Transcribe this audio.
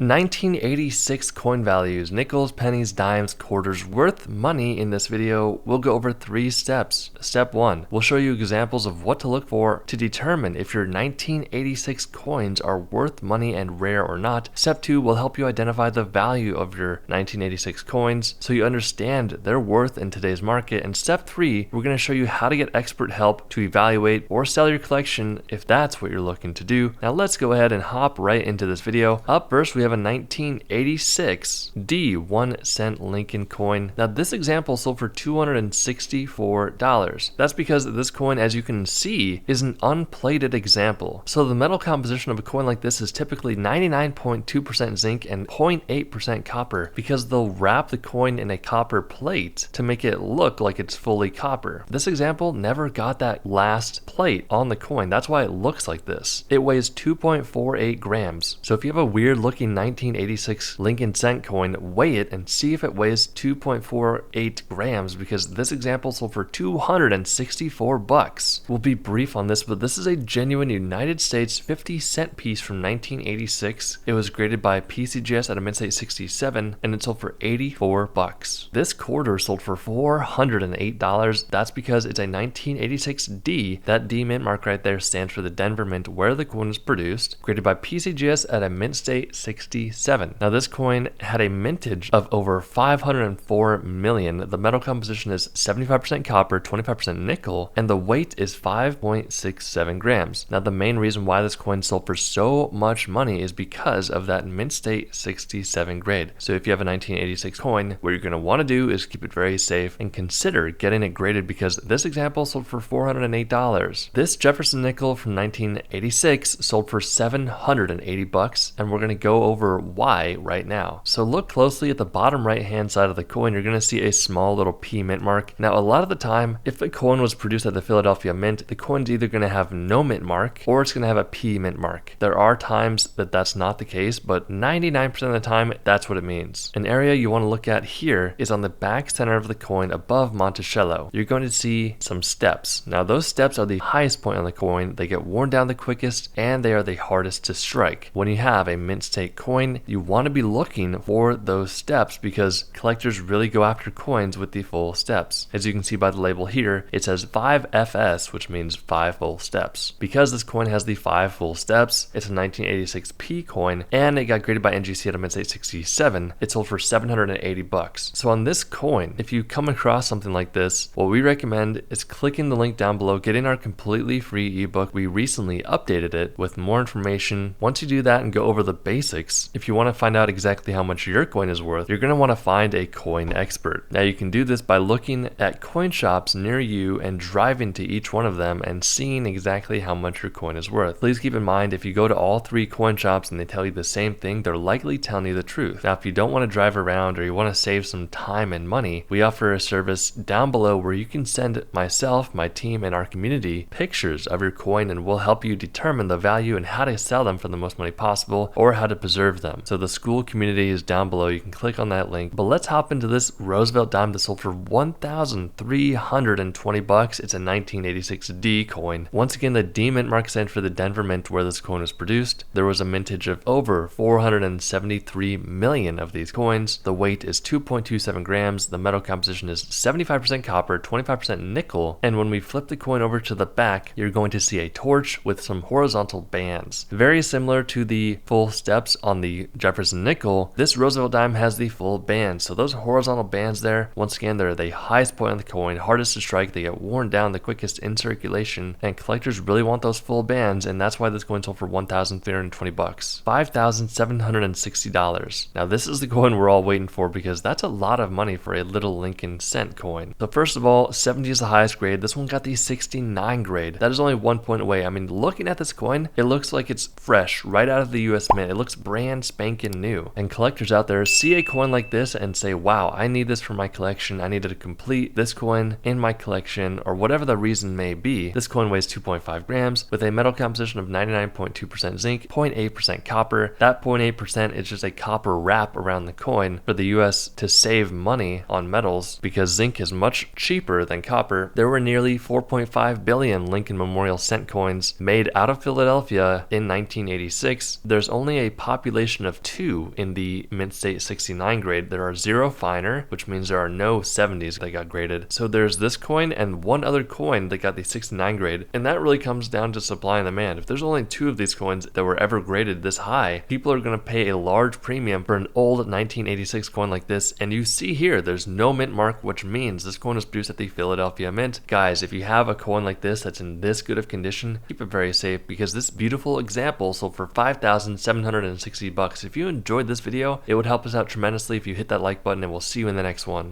1986 coin values, nickels, pennies, dimes, quarters, worth money. In this video, we'll go over 3 steps. Step 1, we'll show you examples of what to look for to determine if your 1986 coins are worth money and rare or not. Step 2 will help you identify the value of your 1986 coins so you understand their worth in today's market. And step 3, we're going to show you how to get expert help to evaluate or sell your collection if that's what you're looking to do. Now let's go ahead and hop right into this video. Up first, we have a 1986 1 cent Lincoln coin. Now this example sold for $264. That's because this coin, as you can see, is an unplated example. So the metal composition of a coin like this is typically 99.2% zinc and 0.8% copper, because they'll wrap the coin in a copper plate to make it look like it's fully copper. This example never got that last plate on the coin. That's why it looks like this. It weighs 2.48 grams. So if you have a weird looking 1986 Lincoln cent coin, weigh it and see if it weighs 2.48 grams, because this example sold for $264. We'll be brief on this, but this is a genuine United States 50-cent piece from 1986. It was graded by PCGS at a mint state 67, and it sold for $84. This quarter sold for $408. That's because it's a 1986 D. That D mint mark right there stands for the Denver Mint, where the coin was produced, graded by PCGS at a mint state 67. Now this coin had a mintage of over 504 million. The metal composition is 75% copper, 25% nickel, and the weight is 5.67 grams. Now the main reason why this coin sold for so much money is because of that mint state 67 grade. So if you have a 1986 coin, what you're going to want to do is keep it very safe and consider getting it graded, because this example sold for $408. This Jefferson nickel from 1986 sold for $780, and we're going to go over why right now. So look closely at the bottom right hand side of the coin. You're going to see a small little P mint mark. Now a lot of the time, if the coin was produced at the Philadelphia Mint, the coin's either going to have no mint mark or it's going to have a P mint mark. There are times that that's not the case, but 99% of the time that's what it means. An area you want to look at here is on the back center of the coin above Monticello. You're going to see some steps. Now those steps are the highest point on the coin. They get worn down the quickest and they are the hardest to strike. When you have a mint state coin, you want to be looking for those steps, because collectors really go after coins with the full steps. As you can see by the label here, it says 5FS, which means 5 full steps. Because this coin has the 5 full steps, it's a 1986 P coin, and it got graded by NGC at a mint state 67. It sold for $780. So on this coin, if you come across something like this, what we recommend is clicking the link down below, getting our completely free ebook. We recently updated it with more information. Once you do that and go over the basics, if you want to find out exactly how much your coin is worth, you're going to want to find a coin expert. Now you can do this by looking at coin shops near you and driving to each one of them and seeing exactly how much your coin is worth. Please keep in mind, if you go to all 3 coin shops and they tell you the same thing, they're likely telling you the truth. Now if you don't want to drive around or you want to save some time and money, we offer a service down below where you can send myself, my team, and our community pictures of your coin, and we'll help you determine the value and how to sell them for the most money possible, or how to preserve them. So the school community is down below. You can click on that link. But let's hop into this Roosevelt dime that sold for $1,320. It's a 1986 D coin. Once again, the D mint mark stands for the Denver Mint, where this coin was produced. There was a mintage of over 473 million of these coins. The weight is 2.27 grams. The metal composition is 75% copper, 25% nickel. And when we flip the coin over to the back, you're going to see a torch with some horizontal bands. Very similar to the full steps on the Jefferson nickel, this Roosevelt dime has the full band. So those horizontal bands there, once again, they're the highest point on the coin, hardest to strike. They get worn down the quickest in circulation, and collectors really want those full bands, and that's why this coin sold for $1,320. $5,760. Now this is the coin we're all waiting for, because that's a lot of money for a little Lincoln cent coin. So first of all, 70 is the highest grade. This one got the 69 grade. That is only 1 point away. I mean, looking at this coin, it looks like it's fresh right out of the US Mint. It looks brand spanking new. And collectors out there see a coin like this and say, wow, I need this for my collection. I need to complete this coin in my collection, or whatever the reason may be. This coin weighs 2.5 grams with a metal composition of 99.2% zinc, 0.8% copper. That 0.8% is just a copper wrap around the coin for the US to save money on metals, because zinc is much cheaper than copper. There were nearly 4.5 billion Lincoln Memorial cent coins made out of Philadelphia in 1986. There's only a popular population of 2 in the mint state 69 grade. There are 0 finer, which means there are no 70s that got graded. So there's this coin and one other coin that got the 69 grade, and that really comes down to supply and demand. If there's only 2 of these coins that were ever graded this high, people are going to pay a large premium for an old 1986 coin like this. And you see here, there's no mint mark, which means this coin was produced at the Philadelphia Mint. Guys, if you have a coin like this that's in this good of condition, keep it very safe, because this beautiful example sold for $5,760. If you enjoyed this video, it would help us out tremendously if you hit that like button, and we'll see you in the next one.